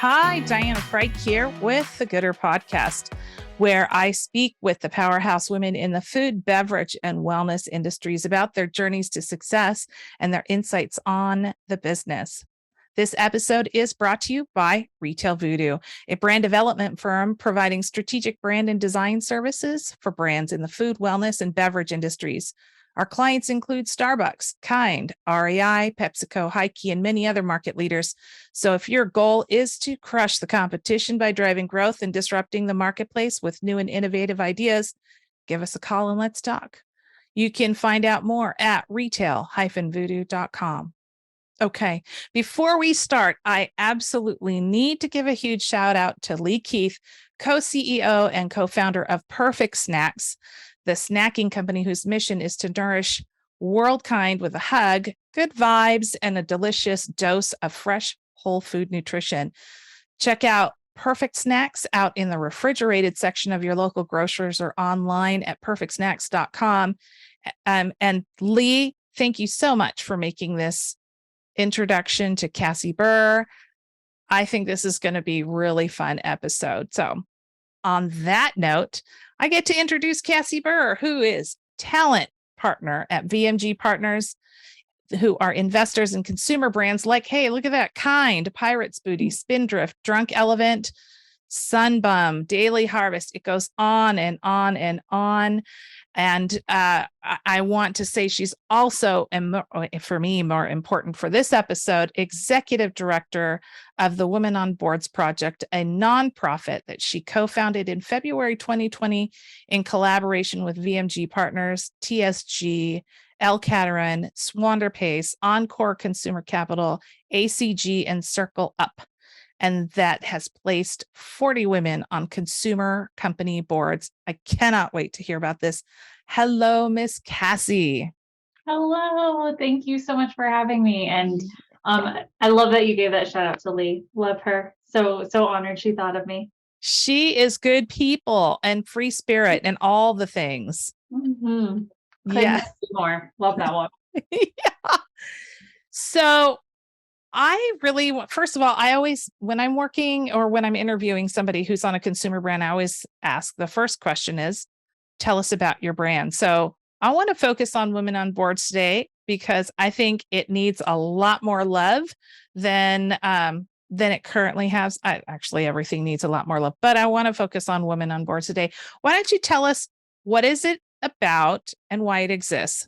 Hi, Diana Frike here with the Gooder Podcast, where I speak with the powerhouse women in the food, beverage, and wellness industries about their journeys to success and their insights on the business. This episode is brought to you by Retail Voodoo, a brand development firm providing strategic brand and design services for brands in the food, wellness, and beverage industries. Our clients include Starbucks, Kind, REI, PepsiCo, Heike, and many other market leaders. So if your goal is to crush the competition by driving growth and disrupting the marketplace with new and innovative ideas, give us a call and let's talk. You can find out more at retail-voodoo.com. Okay, before we start, I absolutely need to give a huge shout out to Lee Keith, co-CEO and co-founder of Perfect Snacks, the snacking company whose mission is to nourish worldkind with a hug, good vibes, and a delicious dose of fresh whole food nutrition. Check out Perfect Snacks out in the refrigerated section of your local grocers or online at perfectsnacks.com. And Lee, thank you so much for making this introduction to Cassie Burr. I think this is going to be a really fun episode. So on that note, I get to introduce Cassie Burr, who is talent partner at VMG Partners, who are investors in consumer brands like, hey, look at that, Kind, Pirate's Booty, Spindrift, Drunk Elephant, Sunbum, Daily Harvest. It goes on and on and on. And I want to say she's also, and for me, more important for this episode, executive director of the Women on Boards Project, a nonprofit that she co-founded in February 2020 in collaboration with VMG Partners, TSG, El Cateran, Swander Pace, Encore Consumer Capital, ACG, and Circle Up. And that has placed 40 women on consumer company boards. I cannot wait to hear about this. Hello, Miss Cassie. Hello. Thank you so much for having me. And I love that you gave that shout out to Lee. Love her. So honored she thought of me. She is good people and free spirit and all the things. Mm-hmm. Yeah. More. Love that one. Yeah. So I really, first of all, I always, when I'm working or when I'm interviewing somebody who's on a consumer brand, I always ask the first question is, tell us about your brand. So I want to focus on Women on Boards today because I think it needs a lot more love than it currently has. Actually, everything needs a lot more love, but I want to focus on Women on Boards today. Why don't you tell us what is it about and why it exists?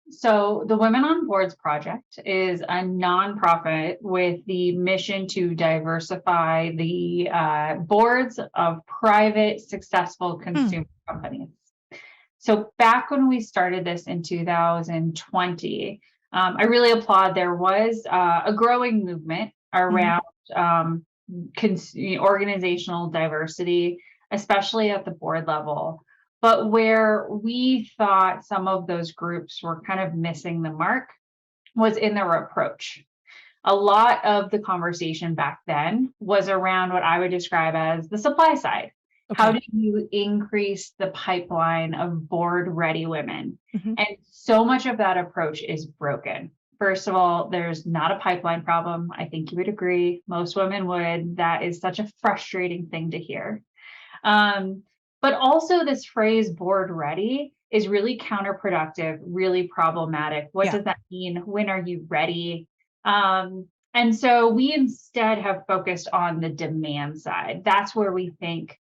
So the Women on Boards Project is a nonprofit with the mission to diversify the boards of private, successful consumer companies. So back when we started this in 2020, I really applaud there was a growing movement around organizational diversity, especially at the board level. But where we thought some of those groups were kind of missing the mark was in their approach. A lot of the conversation back then was around what I would describe as the supply side. Okay. How do you increase the pipeline of board-ready women? Mm-hmm. And so much of that approach is broken. First of all, there's not a pipeline problem. I think you would agree. Most women would. That is such a frustrating thing to hear. But also this phrase board ready is really counterproductive, really problematic. What does that mean? When are you ready? And so we instead have focused on the demand side. That's where we think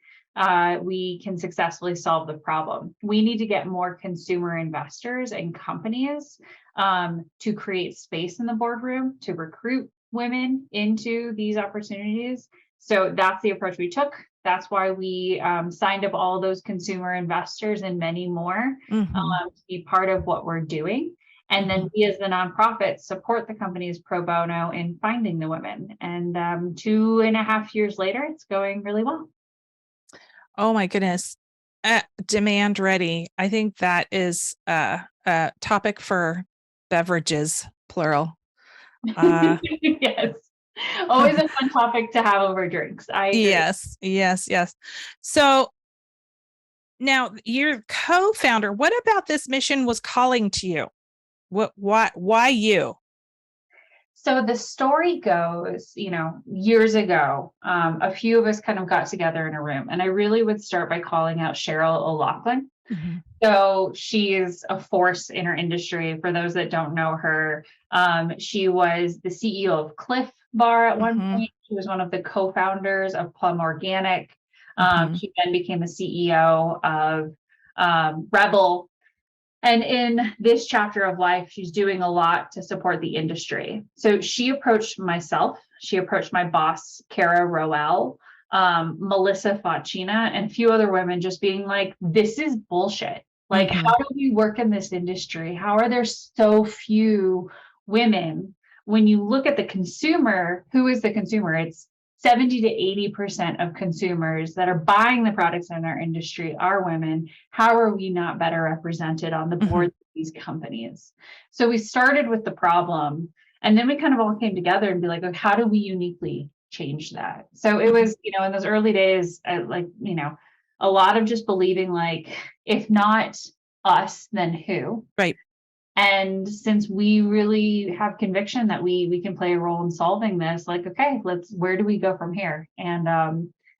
we can successfully solve the problem. We need to get more consumer investors and companies to create space in the boardroom, to recruit women into these opportunities. So that's the approach we took. That's why we signed up all those consumer investors and many more to be part of what we're doing. And then we as the nonprofit support the companies pro bono in finding the women. And 2.5 years later, it's going really well. Oh my goodness. Demand ready. I think that is a topic for beverages, plural. Yes. Always a fun topic to have over drinks. I agree. Yes. So now you're co-founder. What about this mission was calling to you? Why you? So the story goes, years ago, a few of us kind of got together in a room, and I really would start by calling out Cheryl O'Loughlin. Mhm. So she is a force in her industry. For those that don't know her, she was the CEO of Cliff Bar at one Mhm. point. She was one of the co-founders of Plum Organic. Mhm. She then became the CEO of Rebel. And in this chapter of life, she's doing a lot to support the industry. So she approached myself, she approached my boss, Kara Roel, Melissa Facina, and a few other women, just being like, this is bullshit. Like, Mhm. how do we work in this industry? How are there so few women? When you look at the consumer, who is the consumer? It's 70 to 80% of consumers that are buying the products in our industry are women. How are we not better represented on the Mhm. boards of these companies? So we started with the problem, and then we kind of all came together and be like, okay, how do we uniquely change that? So it Mhm. was, in those early days, a lot of just believing like, if not us, then who? Right. And since we really have conviction that we can play a role in solving this, like, okay, where do we go from here? And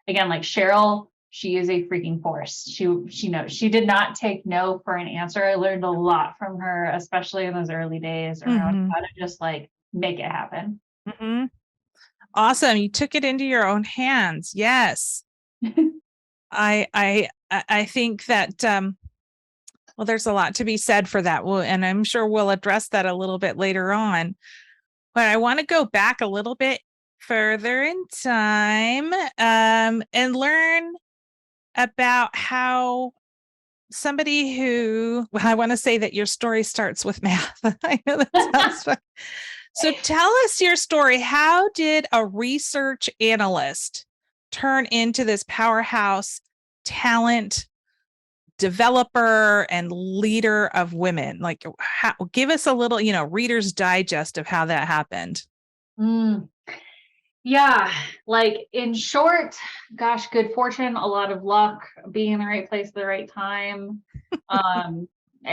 again, like Cheryl, she is a freaking force. She knows, she did not take no for an answer. I learned a lot from her, especially in those early days, around Mhm. how to just like make it happen. Mhm. Awesome. You took it into your own hands. Yes. I think that well, there's a lot to be said for that. And I'm sure we'll address that a little bit later on. But I want to go back a little bit further in time and learn about how somebody who, well, I want to say that your story starts with math. I know that sounds fun. So tell us your story. How did a research analyst turn into this powerhouse talent developer and leader of women? Like, give us a little, Reader's Digest of how that happened. Mm. Yeah, like in short, gosh, good fortune, a lot of luck, being in the right place at the right time. Um,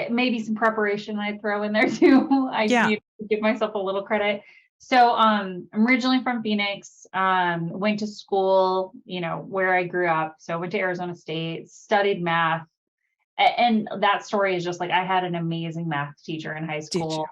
maybe some preparation I'd throw in there too. I Yeah. need to give myself a little credit. So I'm originally from Phoenix, went to school, where I grew up. So I went to Arizona State, studied math. And that story is just like I had an amazing math teacher in high Did you? school.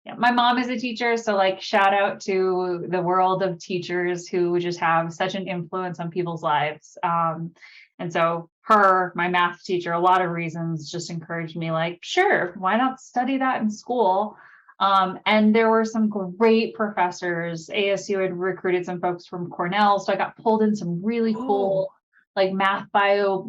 Yeah, my mom is a teacher, so like shout out to the world of teachers who just have such an influence on people's lives. And so her, my math teacher, a lot of reasons just encouraged me like, sure, why not study that in school? And there were some great professors. ASU had recruited some folks from Cornell, so I got pulled in some really Oh. cool like math bio,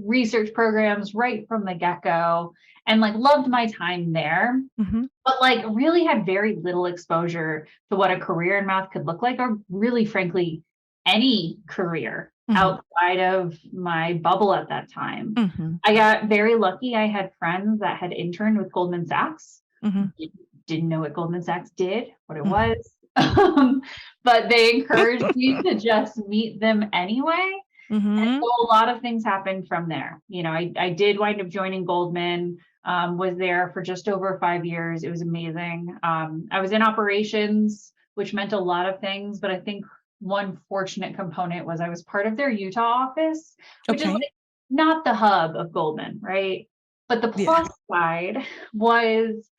research programs right from the get-go, and like loved my time there, Mm-hmm. but like really had very little exposure to what a career in math could look like, or really, frankly, any career Mm-hmm. outside of my bubble at that time. Mm-hmm. I got very lucky. I had friends that had interned with Goldman Sachs. Mm-hmm. Didn't know what Goldman Sachs did, what it Mm-hmm. was, but they encouraged me to just meet them anyway. And Mm-hmm. so a lot of things happened from there. I did wind up joining Goldman, was there for just over 5 years. It was amazing. I was in operations, which meant a lot of things, but I think one fortunate component was I was part of their Utah office, which is Okay. like not the hub of Goldman, right? But the Yeah. plus side was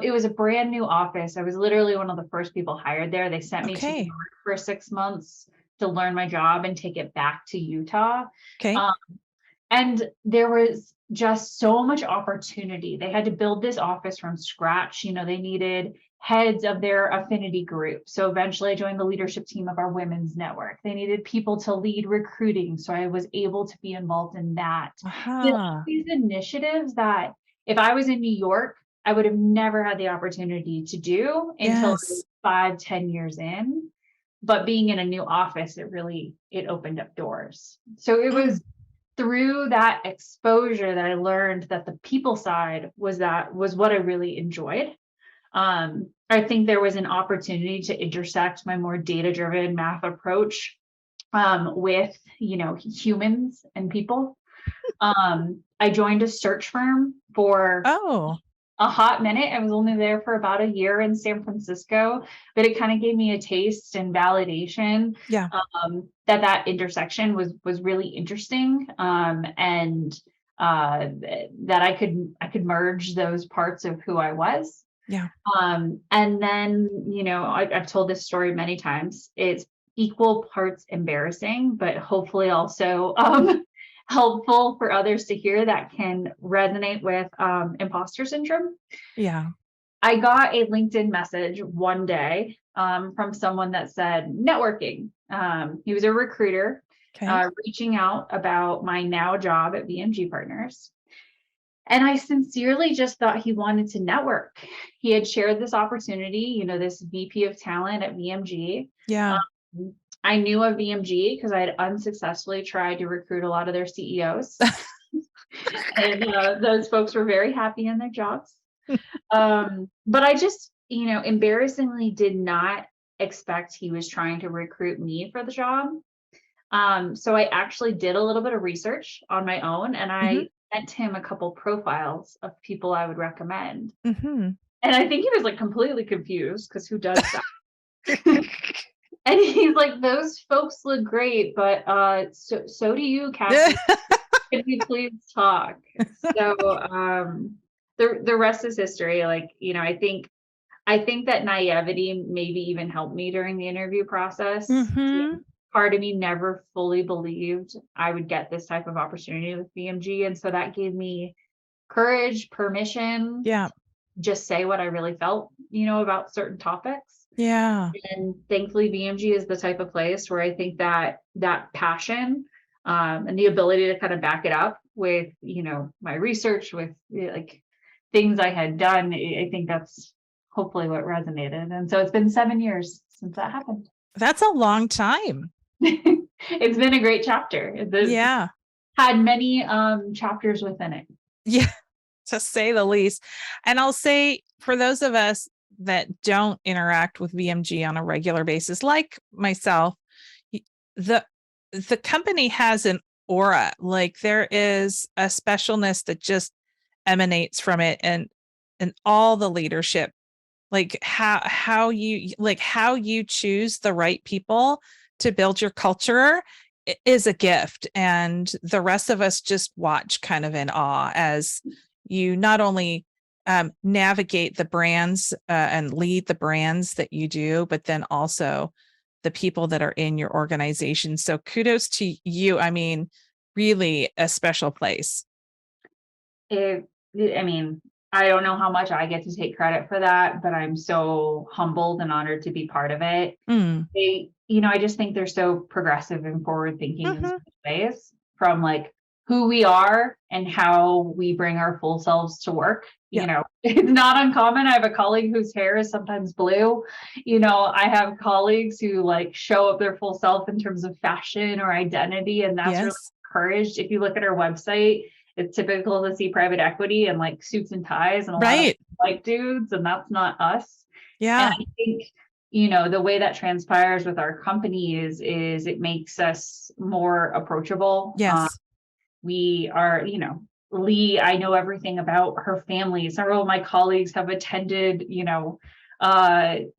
it was a brand new office. I was literally one of the first people hired there. They sent me to New Okay. York for 6 months to learn my job and take it back to Utah. Okay. Um, and there was just so much opportunity. They had to build this office from scratch. They needed heads of their affinity group. So eventually I joined the leadership team of our women's network. They needed people to lead recruiting. So I was able to be involved in that. Aha. These initiatives that if I was in New York, I would have never had the opportunity to do until I was Yes. 5, 10 years in. But being in a new office, it opened up doors. So it Mm. was through that exposure that I learned that the people side was what I really enjoyed. I think there was an opportunity to intersect my more data-driven math approach with humans and people. I joined a search firm for Oh. a hot minute. I was only there for about a year in San Francisco, but it kind of gave me a taste and validation Yeah. that intersection was really interesting, and that I could merge those parts of who I was. Yeah. And then, I've told this story many times. It's equal parts embarrassing, but hopefully also helpful for others to hear that can resonate with imposter syndrome. Yeah. I got a LinkedIn message one day from someone that said networking. He was a recruiter Okay. reaching out about my now job at VMG Partners. And I sincerely just thought he wanted to network. He had shared this opportunity, this VP of talent at VMG. Yeah. I knew of VMG because I had unsuccessfully tried to recruit a lot of their CEOs. And those folks were very happy in their jobs. But I just, embarrassingly did not expect he was trying to recruit me for the job. So I actually did a little bit of research on my own, and I sent him a couple profiles of people I would recommend. Mm-hmm. And I think he was like completely confused, because who does that? And he's like, those folks look great, but so do you, Cassie. Can we please talk? So the rest is history. Like, I think that naivety maybe even helped me during the interview process. Mm-hmm. Part of me never fully believed I would get this type of opportunity with VMG. And so that gave me courage, permission. Yeah. Just say what I really felt, about certain topics. Yeah. And thankfully, VMG is the type of place where I think that passion and the ability to kind of back it up with, my research, with like things I had done. I think that's hopefully what resonated. And so it's been 7 years since that happened. That's a long time. It's been a great chapter. Yeah. Had many chapters within it. Yeah, to say the least. And I'll say, for those of us that don't interact with VMG on a regular basis, like myself, the company has an aura. Like, there is a specialness that just emanates from it, and all the leadership, like how you choose the right people to build your culture is a gift. And the rest of us just watch kind of in awe as you not only navigate the brands and lead the brands that you do, but then also the people that are in your organization. So kudos to you. I mean, really a special place. I don't know how much I get to take credit for that, but I'm so humbled and honored to be part of it. I just think they're so progressive and forward thinking in some ways, from like who we are and how we bring our full selves to work. Yeah. It's not uncommon. I have a colleague whose hair is sometimes blue. I have colleagues who like show up their full self in terms of fashion or identity, and that's really encouraged. If you look at our website, it's typical to see private equity and like suits and ties and a lot of white dudes, and that's not us. Yeah. And I think, the way that transpires with our company is it makes us more approachable. Yes. We are, Lee, I know everything about her family. Several of my colleagues have attended, I've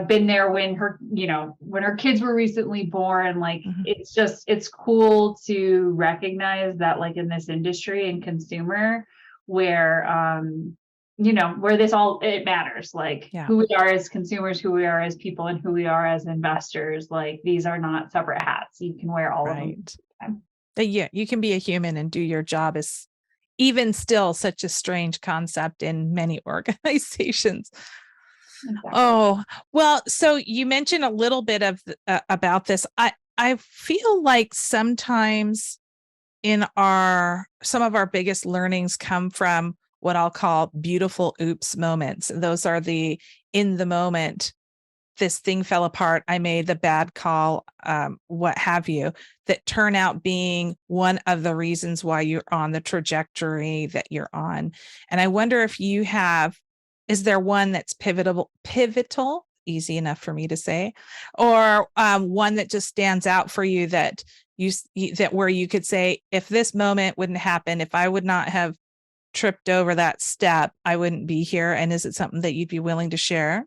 been there when her kids were recently born. Like, it's cool to recognize that, like, in this industry and consumer, where where it matters, like who we are as consumers, who we are as people, and who we are as investors. Like, these are not separate hats. You can wear all of them. Yeah, you can be a human and do your job is even still such a strange concept in many organizations. Exactly. Oh, well, so you mentioned a little bit of about this. I feel like sometimes some of our biggest learnings come from what I'll call beautiful oops moments. Those are the in the moment, this thing fell apart, I made the bad call, what have you, that turn out being one of the reasons why you're on the trajectory that you're on. And I wonder if you is there one that's pivotal, easy enough for me to say, or one that just stands out for you that where you could say, if this moment wouldn't happen, if I would not have tripped over that step, I wouldn't be here? And is it something that you'd be willing to share?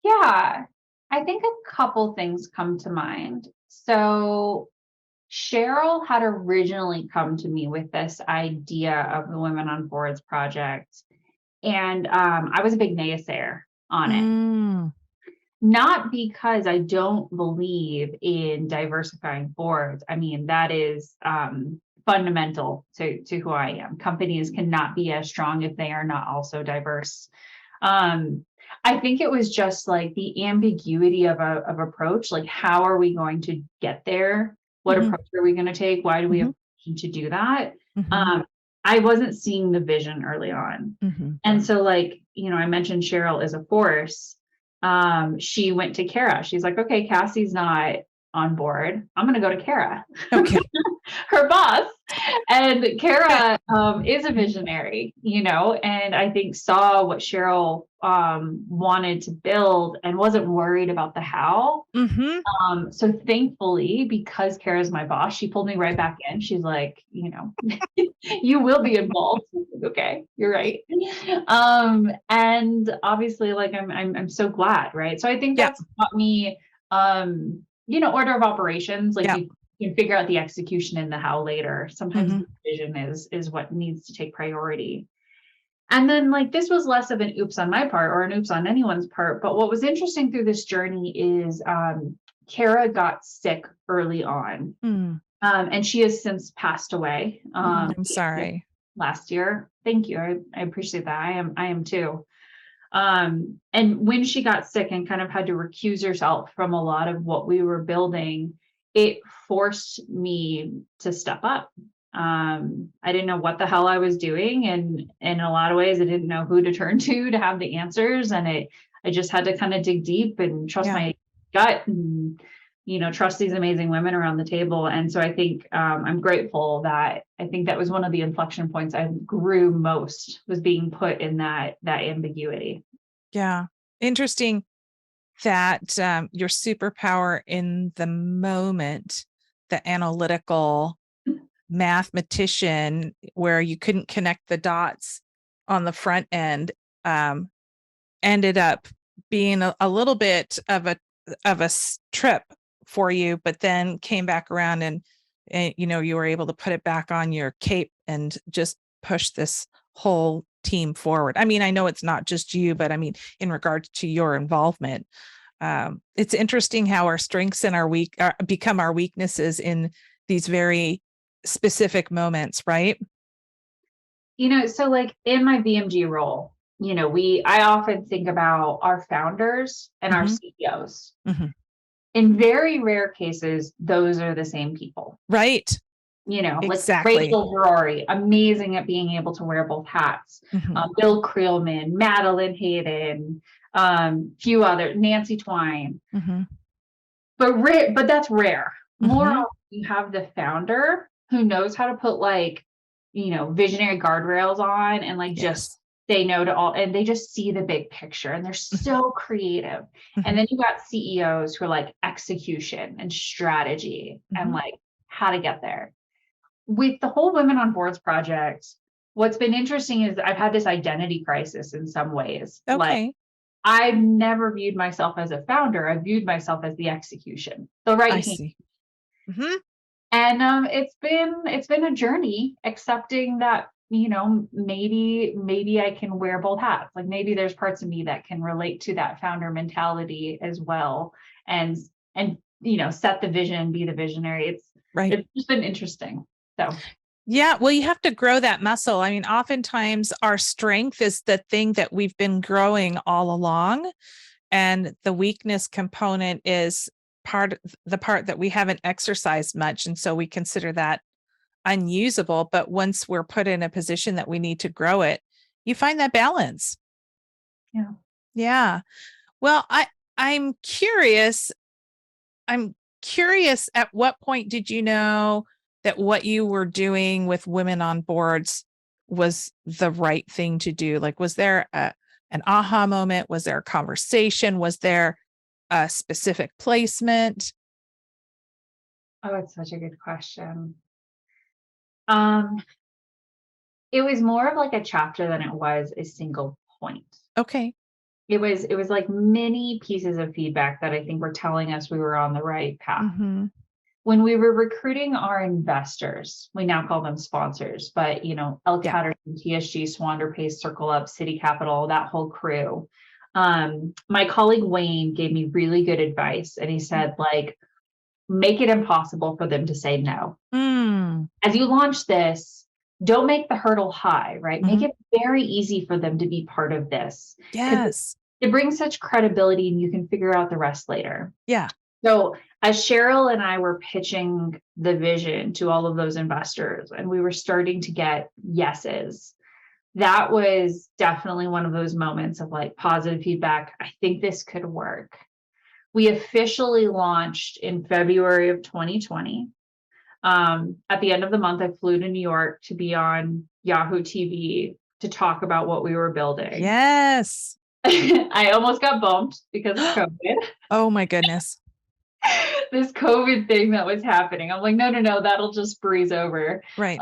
Yeah, I think a couple things come to mind. So Cheryl had originally come to me with this idea of the Women on Boards project, and I was a big naysayer on it. Mm, Not because I don't believe in diversifying boards. I mean, that is fundamental to who I am. Companies cannot be as strong if they are not also diverse. Um, I think it was just like the ambiguity of approach. Like, how are we going to get there? What mhm, approach are we going to take? Why do we have mhm, to do that? mhm, Um, I wasn't seeing the vision early on. mhm. And so, like, I mentioned Cheryl is a force. She went to Kara. She's like, okay, Cassie's not on board. I'm going to go to Kara, Okay. her boss. And Kara is a visionary, and I think saw what Cheryl wanted to build and wasn't worried about the how. Mm-hmm. So thankfully, because Kara's my boss, she pulled me right back in. She's like, you will be involved. Okay, you're right. And obviously, like I'm so glad, right? So I think Yeah. that's taught me, order of operations. Like Yeah. you can figure out the execution and the how later. Sometimes Mm-hmm. the vision is what needs to take priority. And then, like, this was less of an oops on my part or an oops on anyone's part. But what was interesting through this journey is Kara got sick early on. Mm. And she has since passed away I'm sorry. last year. Thank you. I appreciate that. I am too. And when she got sick and kind of had to recuse herself from a lot of what we were building, it forced me to step up. I didn't know what the hell I was doing, and in a lot of ways, I didn't know who to turn to have the answers. And I just had to kind of dig deep and trust Yeah. my gut, and trust these amazing women around the table. And so I think I'm grateful that I think that was one of the inflection points I grew most, was being put in that ambiguity. Yeah. Interesting that your superpower in the moment, the analytical mathematician, where you couldn't connect the dots on the front end, ended up being a little bit of a trip for you, but then came back around and you were able to put it back on your cape and just push this whole team forward. I mean, I know it's not just you, but I mean, in regards to your involvement, it's interesting how our strengths and become our weaknesses in these very specific moments, right? So like in my VMG role, I often think about our founders and our Mm-hmm. CEOs. Mm-hmm. In very rare cases, those are the same people. Right. Like Exactly. Rachel Verori, amazing at being able to wear both hats. Mm-hmm. Bill Creelman, Madeline Hayden, few other, Nancy Twine. Mm-hmm. But that's rare. More Mm-hmm. often you have the founder who knows how to put visionary guardrails on and like just Yes. say no to all, and they just see the big picture and they're so creative. And Mm-hmm. then you got CEOs who are like execution and strategy and Mm-hmm. like how to get there. With the whole Women on Boards project, what's been interesting is I've had this identity crisis in some ways. Like, Okay. I've never viewed myself as a founder. I viewed myself as the execution, the right I hand. see. Mm-hmm. And it's been a journey accepting that, maybe I can wear both hats. Like maybe there's parts of me that can relate to that founder mentality as well, and set the vision, be the visionary. Right. It's just been interesting. So Yeah, well, you have to grow that muscle. I mean, oftentimes our strength is the thing that we've been growing all along, and the weakness component is the part that we haven't exercised much, and so we consider that unusable. But once we're put in a position that we need to grow it, you find that balance. yeah. Yeah. Well, I'm curious. I'm curious, at what point did you know that what you were doing with women on boards was the right thing to do? Like, was there an aha moment? Was there a conversation? Was there a specific placement? Oh, it's such a good question. Um, It was more of like a chapter than it was a single point. Okay. It was like many pieces of feedback that I think were telling us we were on the right path. Mm-hmm. When we were recruiting our investors, we now call them sponsors, but L Yeah. Catterton, TSG, Swander Pace, Circle Up, City Capital, that whole crew. My colleague Wayne gave me really good advice, and he said, like, make it impossible for them to say no. Mm. As you launch this, don't make the hurdle high, right? Mm-hmm. Make it very easy for them to be part of this. Yes. It brings such credibility, and you can figure out the rest later. Yeah. So as Cheryl and I were pitching the vision to all of those investors, and we were starting to get yeses, that was definitely one of those moments of like positive feedback. I think this could work. We officially launched in February of 2020. At the end of the month, I flew to New York to be on Yahoo TV to talk about what we were building. Yes. I almost got bumped because of COVID. Oh my goodness. This COVID thing that was happening. I'm like, no, that'll just breeze over. Right.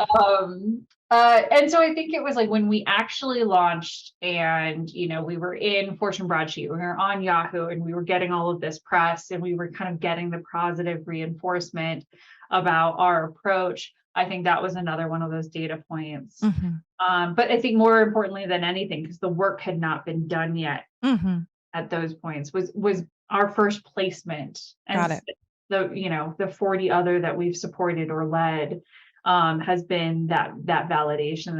And so I think it was like when we actually launched and, we were in Fortune Broadsheet, we were on Yahoo, and we were getting all of this press, and we were kind of getting the positive reinforcement about our approach. I think that was another one of those data points. Mm-hmm. But I think more importantly than anything, because the work had not been done yet Mm-hmm. at those points, was our first placement. Got And it. the 40 other that we've supported or led has been that validation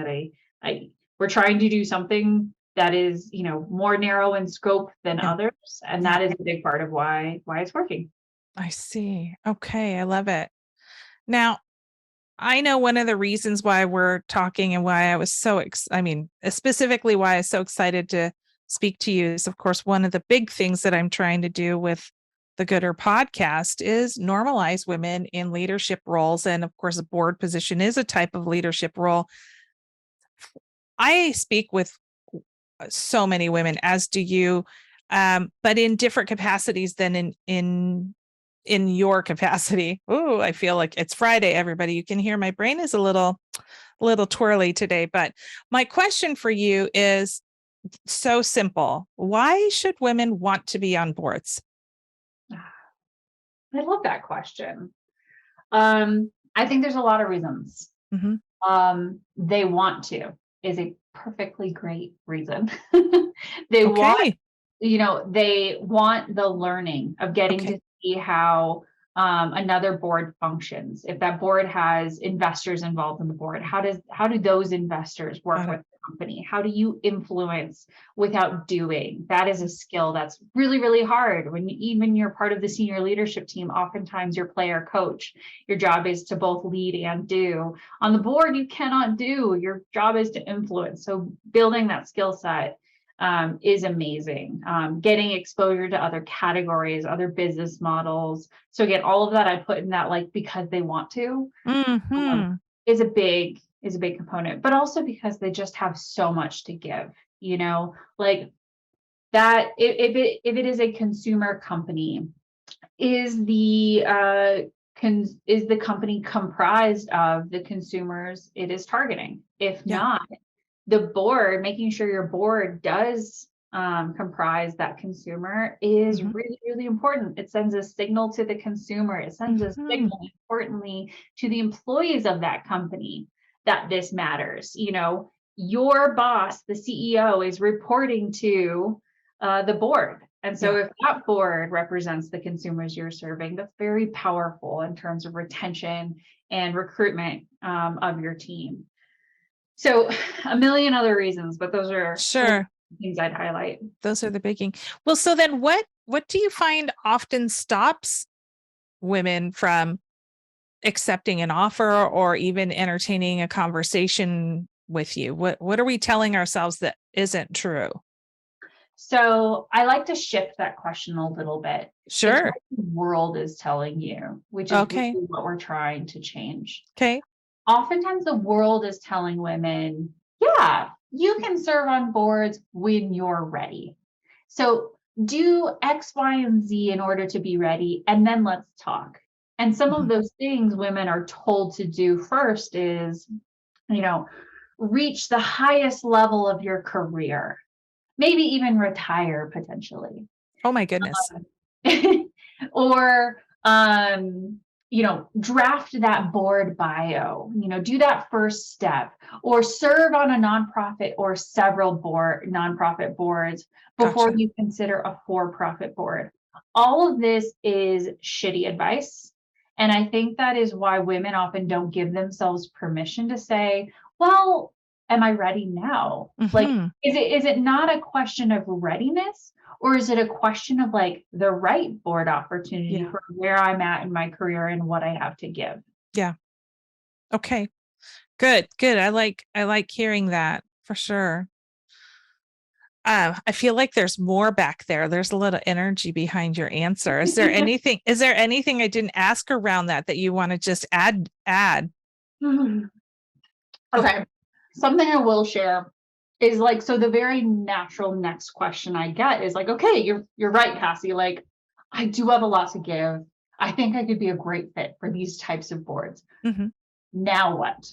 that we're trying to do something that is, more narrow in scope than Yeah. others. And that is a big part of why it's working. I see. Okay. I love it. Now, I know one of the reasons why we're talking and why I was specifically why I was so excited to speak to you is, of course, one of the big things that I'm trying to do with the Gooder podcast is normalize women in leadership roles. And of course, a board position is a type of leadership role. I speak with so many women, as do you, but in different capacities than in your capacity. Oh, I feel like it's Friday, everybody. You can hear my brain is a little twirly today. But my question for you is so simple. Why should women want to be on boards? I love that question. I think there's a lot of reasons. Mm-hmm. They want to is a perfectly great reason. They want, they want the learning of getting to see how another board functions. If that board has investors involved in the board, how do those investors work with the company? How do you influence without doing? That is a skill that's really, really hard. When you're part of the senior leadership team, oftentimes you're player coach. Your job is to both lead and do. On the board, you cannot do. Your job is to influence. So building that skill set is amazing. Getting exposure to other categories, other business models. So again, all of that I put in that, like, because they want to, is a big component, but also because they just have so much to give, like that. If it is a consumer company, is the company comprised of the consumers it is targeting? If not, the board, making sure your board does comprise that consumer is really, really important. It sends a signal to the consumer. It sends a signal, importantly, to the employees of that company that this matters. Your boss, the CEO, is reporting to the board. And so if that board represents the consumers you're serving, that's very powerful in terms of retention and recruitment of your team. So a million other reasons, but those are things I'd highlight. Those are the biggie. Well, so then what do you find often stops women from accepting an offer or even entertaining a conversation with you? What are we telling ourselves that isn't true? So I like to shift that question a little bit. Sure. It's what the world is telling you, which is really what we're trying to change. Okay. Oftentimes the world is telling women, yeah, you can serve on boards when you're ready. So do X, Y, and Z in order to be ready, and then let's talk. And some of those things women are told to do first is, reach the highest level of your career, maybe even retire potentially. Oh my goodness. Or draft that board bio, do that first step, or serve on a nonprofit or several nonprofit boards before Gotcha. you consider a for-profit board. All of this is shitty advice. And I think that is why women often don't give themselves permission to say, well, am I ready now? Like, is it not a question of readiness? Or is it a question of like the right board opportunity for where I'm at in my career and what I have to give? Yeah. Okay. Good. I like hearing that for sure. I feel like there's more back there. There's a little energy behind your answer. Is there anything I didn't ask around that you want to just add? Okay. Something I will share is like, so the very natural next question I get is like, okay, you're right, Cassie. Like, I do have a lot to give. I think I could be a great fit for these types of boards. Now what?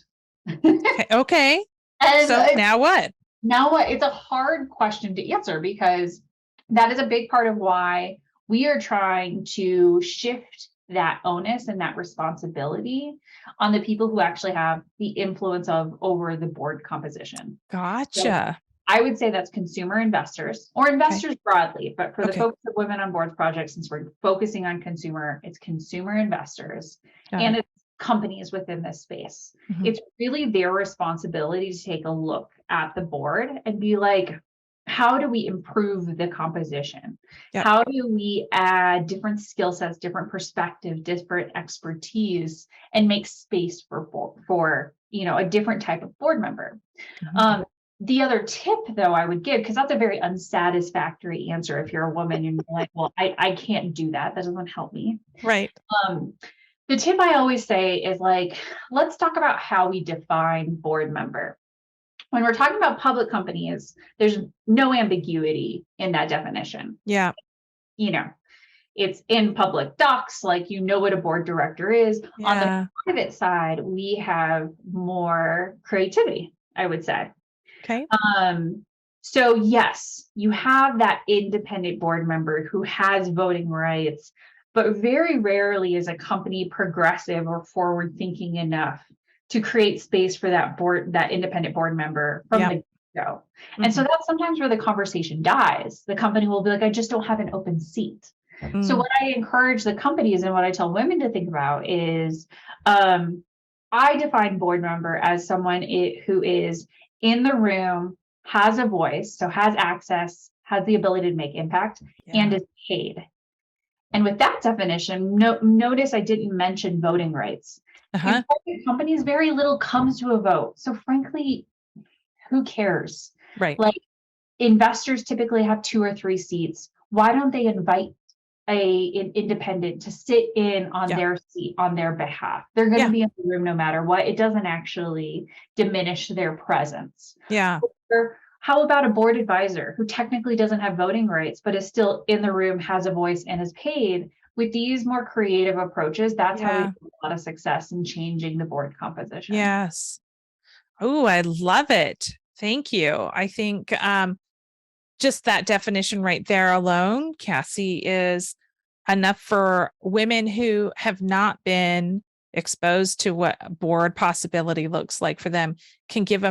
Okay. And so now what? Now what? It's a hard question to answer because that is a big part of why we are trying to shift that onus and that responsibility on the people who actually have the influence over the board composition. Gotcha. So I would say that's consumer investors or investors broadly, but for the focus of Women on Boards project, since we're focusing on consumer, it's consumer investors and it's companies within this space. It's really their responsibility to take a look at the board and be like, how do we improve the composition? How do we add different skill sets, different perspective, different expertise, and make space for a different type of board member? The other tip, though, I would give, because that's a very unsatisfactory answer if you're a woman and you're like, well, I can't do that. That doesn't help me. Right. The tip I always say is like, let's talk about how we define board member. When we're talking about public companies, there's no ambiguity in that definition. Yeah. It's in public docs, like what a board director is. Yeah. On the private side, we have more creativity, I would say. Okay. So yes, you have that independent board member who has voting rights, but very rarely is a company progressive or forward thinking enough to create space for that independent board member from the go. And so that's sometimes where the conversation dies. The company will be like, I just don't have an open seat. So what I encourage the companies and what I tell women to think about is, I define board member as someone who is in the room, has a voice, so has access, has the ability to make impact, and is paid. And with that definition, notice I didn't mention voting rights. In private companies, very little comes to a vote. So frankly, who cares? Right. Like, investors typically have 2 or 3 seats. Why don't they invite an independent to sit in on their seat on their behalf? They're going to be in the room no matter what. It doesn't actually diminish their presence. Or how about a board advisor who technically doesn't have voting rights, but is still in the room, has a voice, and is paid? With these more creative approaches, that's how we have a lot of success in changing the board composition. Yes. Oh, I love it. Thank you. I think just that definition right there alone, Cassie, is enough for women who have not been exposed to what board possibility looks like for them, can give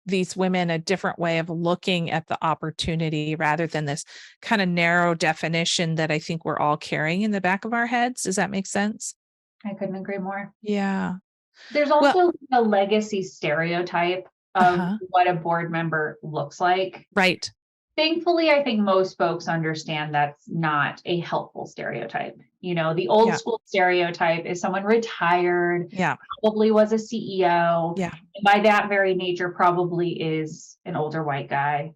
these women a different way of looking at the opportunity rather than this kind of narrow definition that I think we're all carrying in the back of our heads. Does that make sense? I couldn't agree more. Yeah. There's also a legacy stereotype of what a board member looks like. Right. Thankfully, I think most folks understand that's not a helpful stereotype. The old school stereotype is someone retired, probably was a CEO. And by that very nature, probably is an older white guy.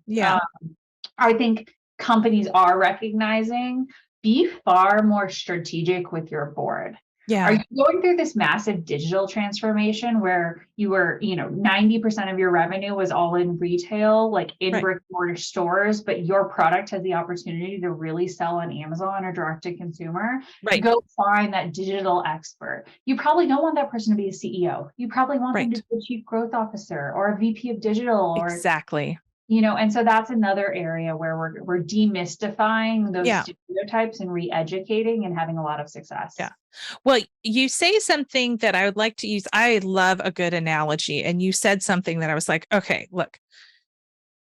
I think companies are recognizing, be far more strategic with your board. Are Yeah. you going through this massive digital transformation where you were, 90% of your revenue was all in retail, like in Right. brick and mortar stores, but your product has the opportunity to really sell on Amazon or direct to consumer? Right. Go find that digital expert. You probably don't want that person to be a CEO. You probably want them to Right. be a chief growth officer or a VP of digital, or Exactly. and so that's another area where we're demystifying those Yeah. stereotypes and re-educating and having a lot of success. Yeah. Well, you say something that I would like to use. I love a good analogy. And you said something that I was like, okay, look,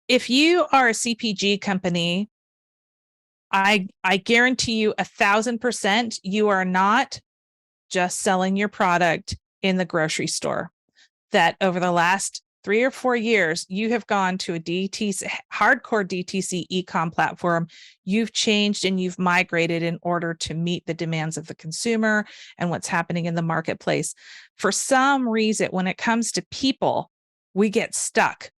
if you are a CPG company, I guarantee you 1,000% you are not just selling your product in the grocery store. That over the last 3 or 4 years, you have gone to a DTC, hardcore DTC e-com platform. You've changed and you've migrated in order to meet the demands of the consumer and what's happening in the marketplace. For some reason, when it comes to people, we get stuck.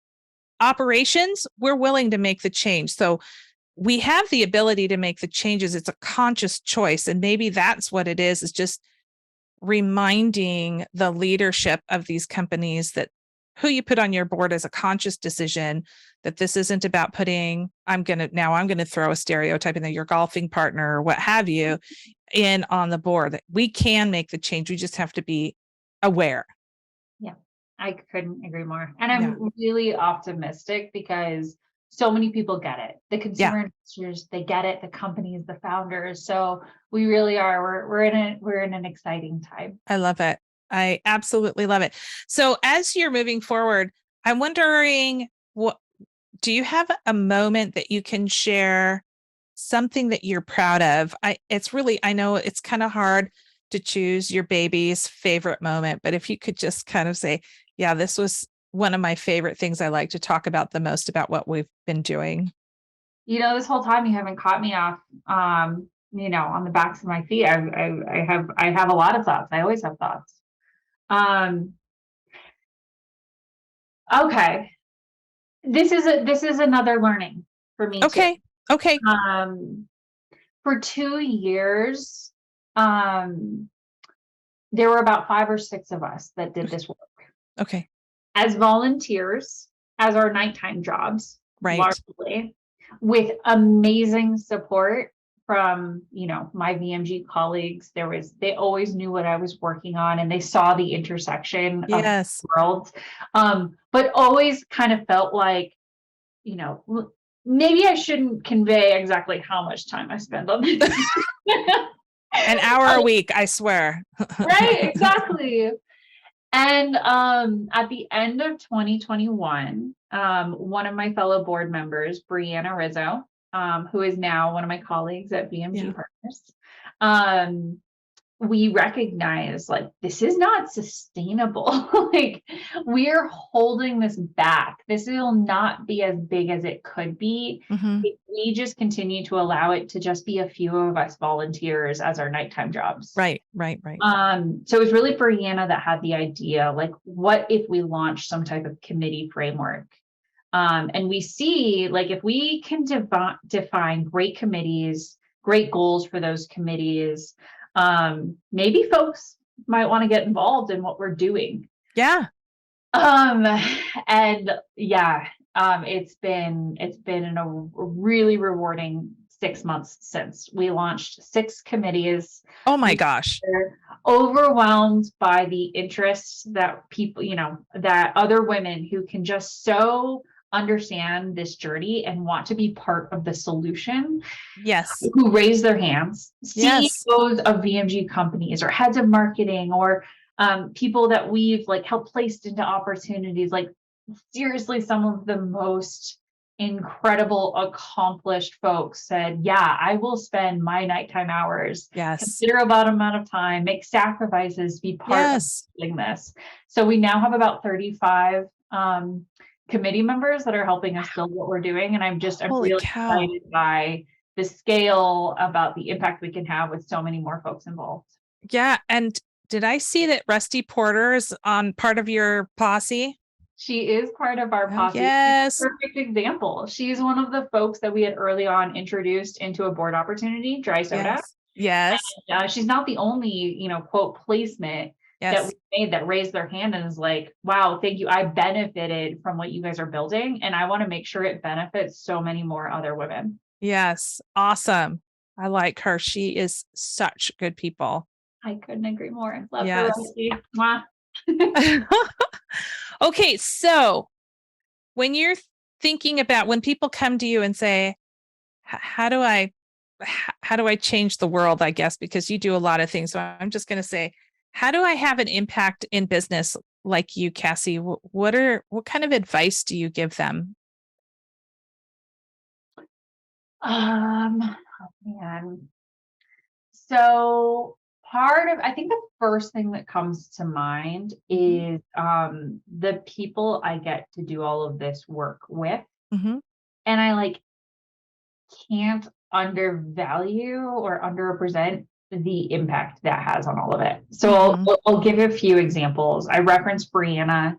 Operations, we're willing to make the change. So we have the ability to make the changes. It's a conscious choice. And maybe that's what it is just reminding the leadership of these companies that who you put on your board is a conscious decision, that this isn't about putting, I'm going to throw a stereotype in there, your golfing partner or what have you in on the board. That we can make the change. We just have to be aware. Yeah, I couldn't agree more. And Yeah. I'm really optimistic because so many people get it. The consumer investors, they get it, the companies, the founders. So we really are, we're in an exciting time. I love it. I absolutely love it. So as you're moving forward, I'm wondering, what do you have a moment that you can share, something that you're proud of? I know it's kind of hard to choose your baby's favorite moment, but if you could just kind of say, yeah, this was one of my favorite things I like to talk about the most about what we've been doing. This whole time you haven't caught me off, on the backs of my feet. I have a lot of thoughts. I always have thoughts. Um, okay. This is another learning for me too. Okay. Okay. For 2 years, there were about 5 or 6 of us that did this work Okay. as volunteers, as our nighttime jobs, Right. largely, with amazing support from, my VMG colleagues. They always knew what I was working on and they saw the intersection of Yes. worlds. But always kind of felt like, maybe I shouldn't convey exactly how much time I spend on this. An hour a week, I swear. Right, exactly. And at the end of 2021, one of my fellow board members, Brianna Rizzo, who is now one of my colleagues at VMG Partners, we recognize like this is not sustainable. Like we're holding this back. This will not be as big as it could be if we just continue to allow it to just be a few of us volunteers as our nighttime jobs. Right. So it was really Brianna that had the idea, like, what if we launch some type of committee framework? And we see, like, if we can define great committees, great goals for those committees, maybe folks might want to get involved in what we're doing. Yeah. And yeah, it's been a really rewarding 6 months since we launched 6 committees. Oh my gosh. We're overwhelmed by the interest that people, that other women who can just so understand this journey and want to be part of the solution. Yes. Who raise their hands, Yes. CEOs of VMG companies or heads of marketing or people that we've like helped placed into opportunities. Like seriously, some of the most incredible, accomplished folks said, yeah, I will spend my nighttime hours, Yes. considerable amount of time, make sacrifices to be part of doing this. So we now have about 35 committee members that are helping us build what we're doing. And I'm really excited by the scale, about the impact we can have with so many more folks involved. Yeah. And did I see that Rusty Porter is on part of your posse? She is part of our posse. Yes. She's a perfect example. She's one of the folks that we had early on introduced into a board opportunity, dry soda. Yes. She's not the only, quote placement that Yes. we made that raised their hand and is like, wow, thank you. I benefited from what you guys are building. And I want to make sure it benefits so many more other women. Yes. Awesome. I like her. She is such good people. I couldn't agree more. Love her, Yes. Rusty. Mwah. Okay. So when you're thinking about when people come to you and say, how do I change the world, I guess, because you do a lot of things. So I'm just going to say, how do I have an impact in business like you, Cassie? What kind of advice do you give them? Oh man. So I think the first thing that comes to mind is the people I get to do all of this work with. Mm-hmm. And I can't undervalue or underrepresent the impact that has on all of it. So I'll give a few examples. I referenced Brianna.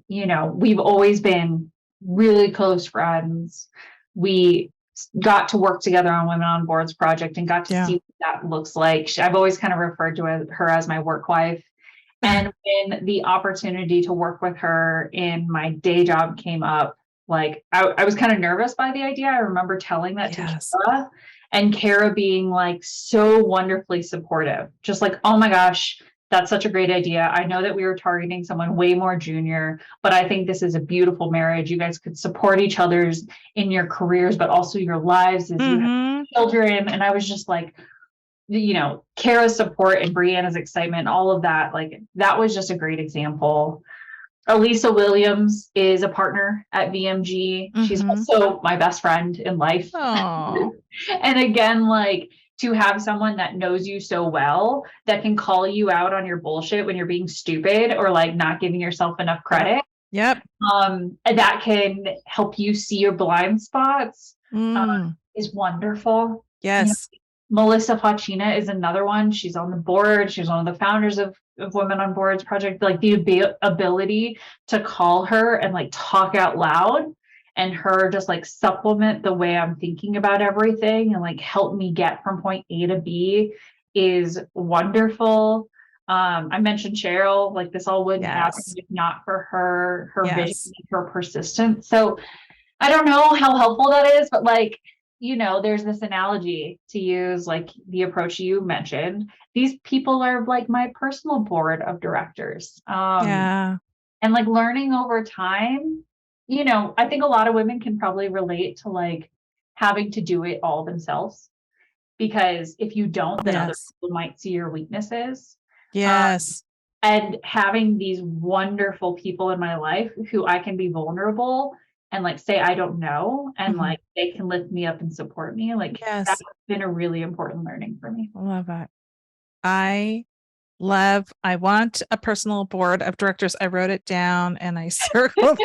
We've always been really close friends. We got to work together on Women on Boards project and got to see what that looks like. I've always kind of referred to her as my work wife. And when the opportunity to work with her in my day job came up, I was kind of nervous by the idea. I remember telling that to Kara, and Kara being so wonderfully supportive, just oh my gosh, that's such a great idea. I know that we were targeting someone way more junior, but I think this is a beautiful marriage. You guys could support each other's in your careers, but also your lives as you have children. And I was just Kara's support and Brianna's excitement, all of that, that was just a great example. Elisa Williams is a partner at VMG. She's also my best friend in life. And again, to have someone that knows you so well that can call you out on your bullshit when you're being stupid or not giving yourself enough credit. Yep. That can help you see your blind spots is wonderful. Yes. Melissa Facina is another one. She's on the board. She's one of the founders of Women on Boards project. The ability to call her and talk out loud and her just supplement the way I'm thinking about everything and help me get from point A to B is wonderful. I mentioned Cheryl, this all wouldn't happen if not for her vision, her persistence. So I don't know how helpful that is, but there's this analogy to use, the approach you mentioned. These people are my personal board of directors. And learning over time, I think a lot of women can probably relate to having to do it all themselves. Because if you don't, then other people might see your weaknesses. Yes. And having these wonderful people in my life who I can be vulnerable and say I don't know, and they can lift me up and support me. That's been a really important learning for me. I love that. I want a personal board of directors. I wrote it down and I circled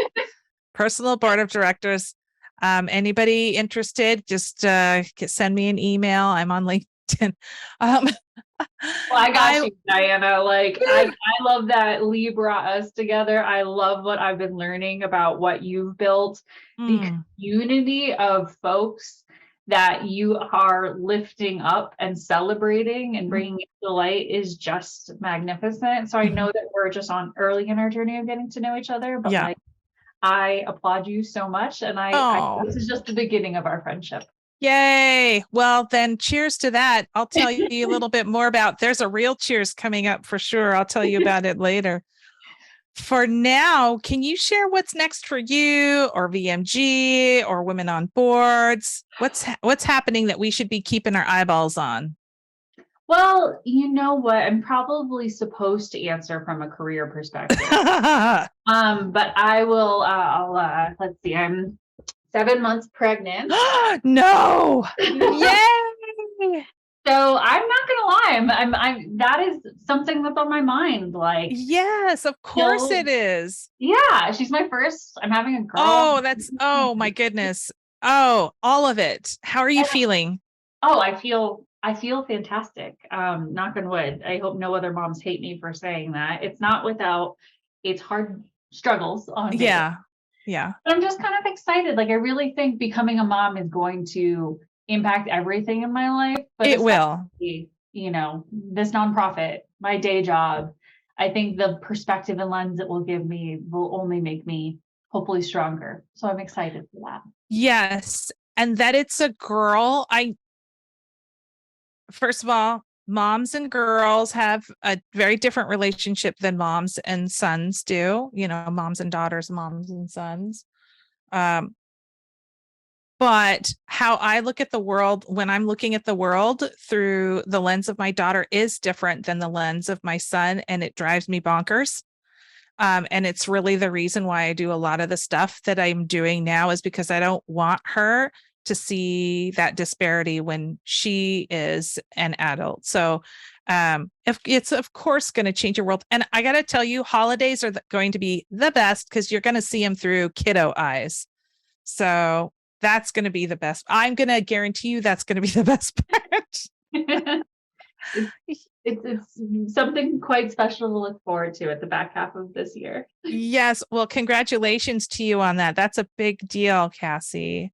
personal board of directors. Anybody interested, just send me an email. I'm on LinkedIn. Well, I got you, Diana. I love that Lee brought us together. I love what I've been learning about what you've built. The community of folks that you are lifting up and celebrating and bringing to light is just magnificent. So I know that we're just early in our journey of getting to know each other, but I applaud you so much. And I this is just the beginning of our friendship. Yay. Well, then cheers to that. I'll tell you a little bit more there's a real cheers coming up for sure. I'll tell you about it later. For now, can you share what's next for you or VMG or Women on Boards? What's happening that we should be keeping our eyeballs on? Well, you know what? I'm probably supposed to answer from a career perspective. But I will, let's see, I'm 7 months pregnant. No. Yay. So I'm not gonna lie, I'm that is something that's on my mind. Yes, of course it is. Yeah, she's my first. I'm having a girl. Oh my goodness. Oh, all of it. How are you feeling? Oh, I feel fantastic. Knock on wood. I hope no other moms hate me for saying that. It's not without its hard struggles on me. Yeah. But I'm just kind of excited. I really think becoming a mom is going to impact everything in my life, but It will. especially, this nonprofit, my day job. I think the perspective and lens it will give me will only make me hopefully stronger. So I'm excited for that. Yes. And that it's a girl. First of all, moms and girls have a very different relationship than moms and sons do, moms and daughters, moms and sons. But how I look at the world when I'm looking at the world through the lens of my daughter is different than the lens of my son, and it drives me bonkers. And it's really the reason why I do a lot of the stuff that I'm doing now, is because I don't want her to see that disparity when she is an adult. So if it's of course going to change your world. And I got to tell you, holidays are going to be the best because you're going to see them through kiddo eyes. So that's going to be the best. I'm going to guarantee you that's going to be the best part. It's something quite special to look forward to at the back half of this year. Yes. Well, congratulations to you on that. That's a big deal, Cassie.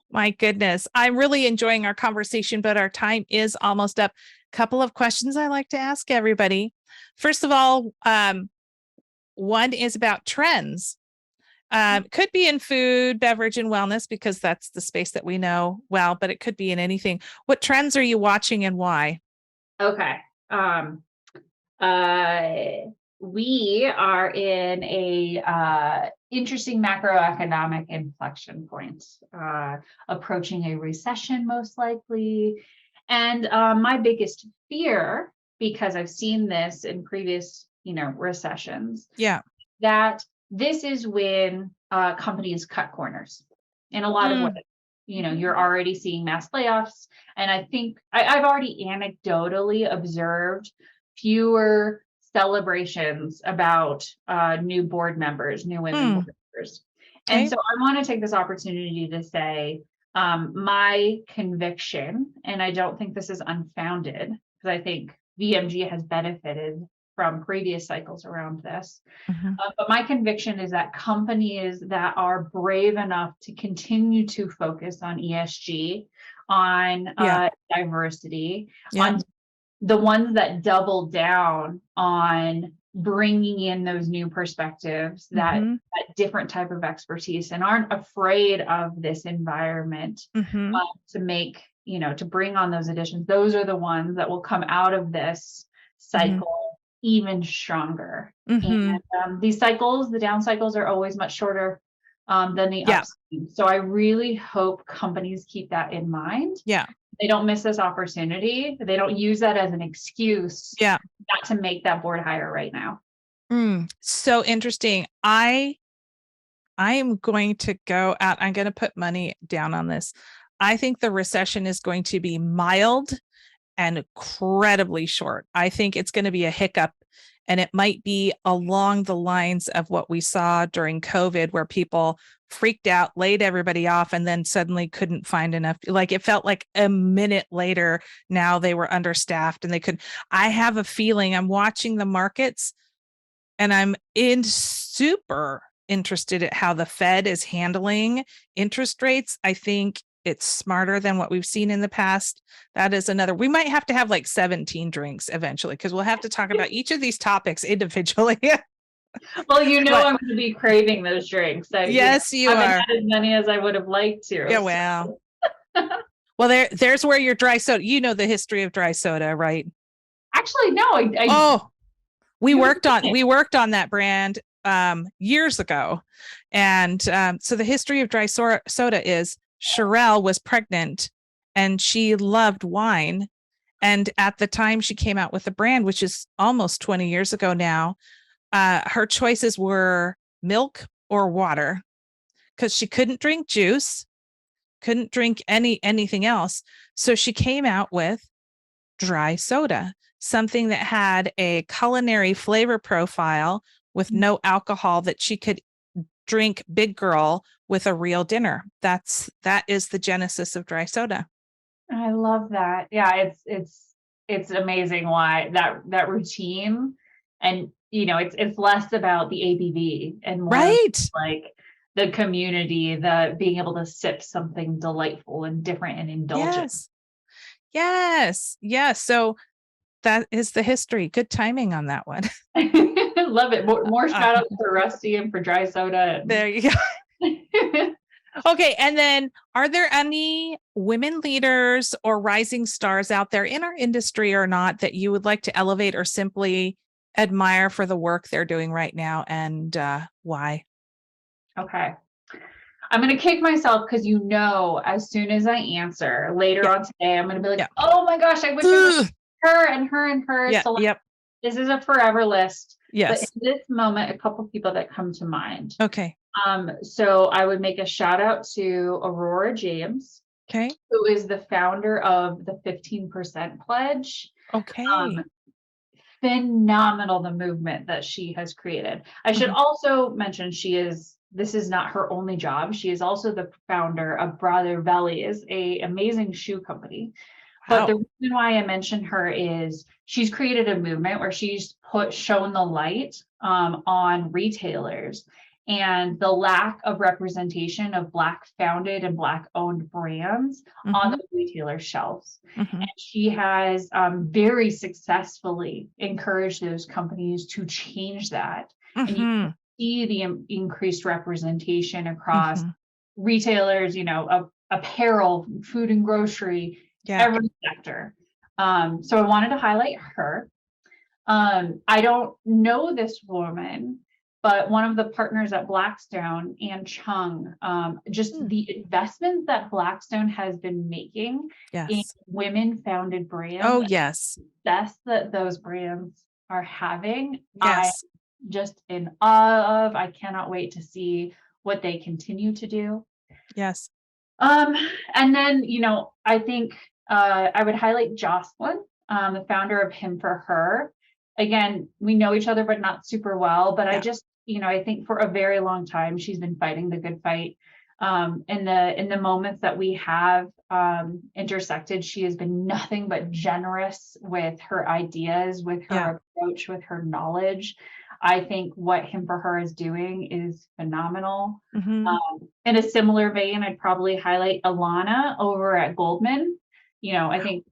My goodness. I'm really enjoying our conversation, but our time is almost up. Couple of questions I like to ask everybody. First of all, one is about trends. Could be in food, beverage, and wellness, because that's the space that we know well, but it could be in anything. What trends are you watching and why? Okay. We are in a interesting macroeconomic inflection point, approaching a recession most likely. And my biggest fear, because I've seen this in previous, recessions, that this is when companies cut corners in a lot of ways. You're already seeing mass layoffs. And I think I've already anecdotally observed fewer celebrations about new board members, new women board members. And so I want to take this opportunity to say my conviction, and I don't think this is unfounded, because I think VMG has benefited from previous cycles around this. But my conviction is that companies that are brave enough to continue to focus on ESG, on diversity, on the ones that double down on bringing in those new perspectives, that different type of expertise, and aren't afraid of this environment to make, to bring on those additions. Those are the ones that will come out of this cycle even stronger. And these cycles, the down cycles, are always much shorter than the upswing. So I really hope companies keep that in mind. They don't miss this opportunity. They don't use that as an excuse not to make that board higher right now. So interesting. I am going to go out. I'm going to put money down on this. I think the recession is going to be mild and incredibly short. I think it's going to be a hiccup, and it might be along the lines of what we saw during COVID, where people freaked out, laid everybody off, and then suddenly couldn't find enough. Like, it felt like a minute later, now they were understaffed and they could. I have a feeling, I'm watching the markets and I'm super interested at how the Fed is handling interest rates. I think it's smarter than what we've seen in the past. That is another. We might have to have like 17 drinks eventually, because we'll have to talk about each of these topics individually. Well, I'm going to be craving those drinks. Yes, you haven't are. had as many as I would have liked to. Yeah, well. Well, there's where your dry soda. You know the history of dry soda, right? Actually, no. We worked on that brand years ago, and so the history of dry soda is Sherelle was pregnant and she loved wine, and at the time she came out with the brand, which is almost 20 years ago now, her choices were milk or water, because she couldn't drink juice, couldn't drink anything else. So she came out with dry soda, something that had a culinary flavor profile with no alcohol, that she could drink big girl with a real dinner. That is the genesis of dry soda. I love that. Yeah, it's amazing why that routine, and it's less about the ABV and more like the community, the being able to sip something delightful and different and indulgent. Yes. So that is the history. Good timing on that one. Love it. More Uh, shout outs for Rusty and for Dry Soda. there you go. Okay. And then are there any women leaders or rising stars out there in our industry or not that you would like to elevate or simply admire for the work they're doing right now, and why? Okay. I'm going to kick myself because as soon as I answer later on today, I'm going to be like, oh my gosh, I wish it was her and her and her. Yeah. So this is a forever list. Yes. But in this moment, a couple people that come to mind. Okay. So I would make a shout out to Aurora James. Okay. Who is the founder of the 15% Pledge. Okay. Phenomenal, the movement that she has created. I should also mention this is not her only job. She is also the founder of Brother Bellies, a amazing shoe company. Wow. But the reason why I mentioned her is she's created a movement where she's shown the light on retailers and the lack of representation of Black founded and Black owned brands on the retailer shelves. And she has very successfully encouraged those companies to change that. And you can see the increased representation across retailers, apparel, food and grocery, every sector. So I wanted to highlight her. I don't know this woman, but one of the partners at Blackstone, Ann Chung, just the investments that Blackstone has been making in women-founded brands. Oh, yes. Success that those brands are having. Yes. I'm just in awe of. I cannot wait to see what they continue to do. Yes. And then, I think I would highlight Jocelyn, the founder of Him for Her. Again, we know each other, but not super well. But I think for a very long time, she's been fighting the good fight. In the moments that we have intersected, she has been nothing but generous with her ideas, with her approach, with her knowledge. I think what Him for Her is doing is phenomenal. In a similar vein, I'd probably highlight Alana over at Goldman. I think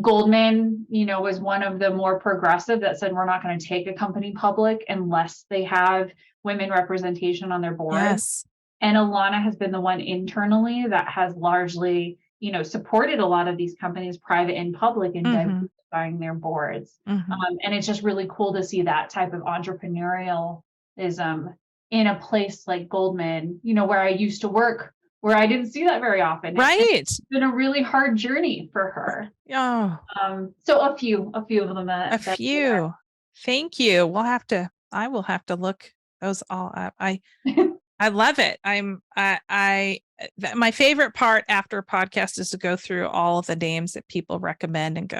Goldman, was one of the more progressive that said, we're not going to take a company public unless they have women representation on their board. Yes. And Alana has been the one internally that has largely, supported a lot of these companies, private and public, in diversifying their boards. And it's just really cool to see that type of entrepreneurialism in a place like Goldman, where I used to work, where I didn't see that very often. Right. It's been a really hard journey for her. Oh. So a few of them. A few. Thank you. I will have to look those all up. I love it. My favorite part after a podcast is to go through all of the names that people recommend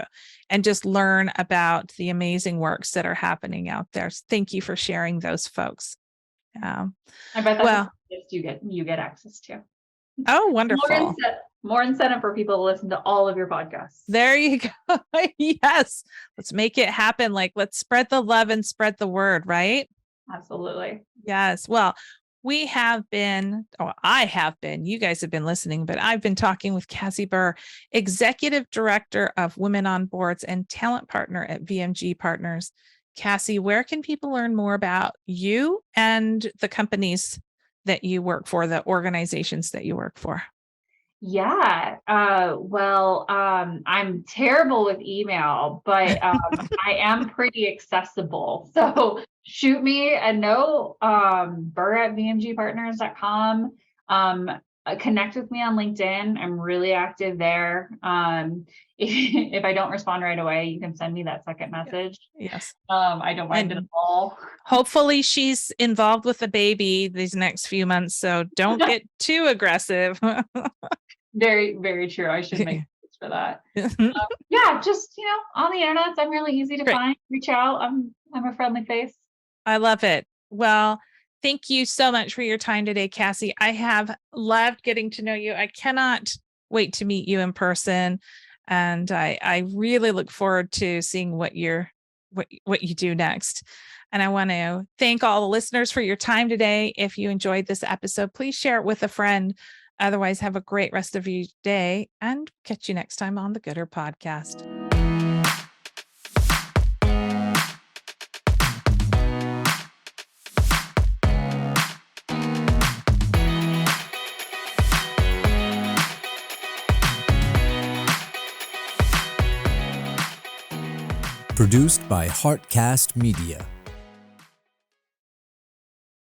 and just learn about the amazing works that are happening out there. So thank you for sharing those folks. I bet that's you get access to. Oh, wonderful. More incentive for people to listen to all of your podcasts. There you go. Yes. Let's make it happen. Let's spread the love and spread the word, right? Absolutely. Yes. Well, I have been, you guys have been listening, but I've been talking with Cassie Burr, Executive Director of Women on Boards and Talent Partner at VMG Partners. Cassie, where can people learn more about you and the companies that you work for, the organizations that you work for? Yeah. I'm terrible with email, but I am pretty accessible. So shoot me a note, burr@vmgpartners.com. Connect with me on LinkedIn. I'm really active there. If I don't respond right away, you can send me that second message. Yes. I don't mind it at all. Hopefully she's involved with the baby these next few months, so don't get too aggressive. Very, very true. I should make space for that. Just on the internet, I'm really easy to find. Reach out. I'm a friendly face. I love it. Well, thank you so much for your time today, Cassie. I have loved getting to know you. I cannot wait to meet you in person, and I really look forward to seeing what you're what you do next. And I want to thank all the listeners for your time today. If you enjoyed this episode, please share it with a friend. Otherwise, have a great rest of your day and catch you next time on the Gooder Podcast. Produced by Heartcast Media.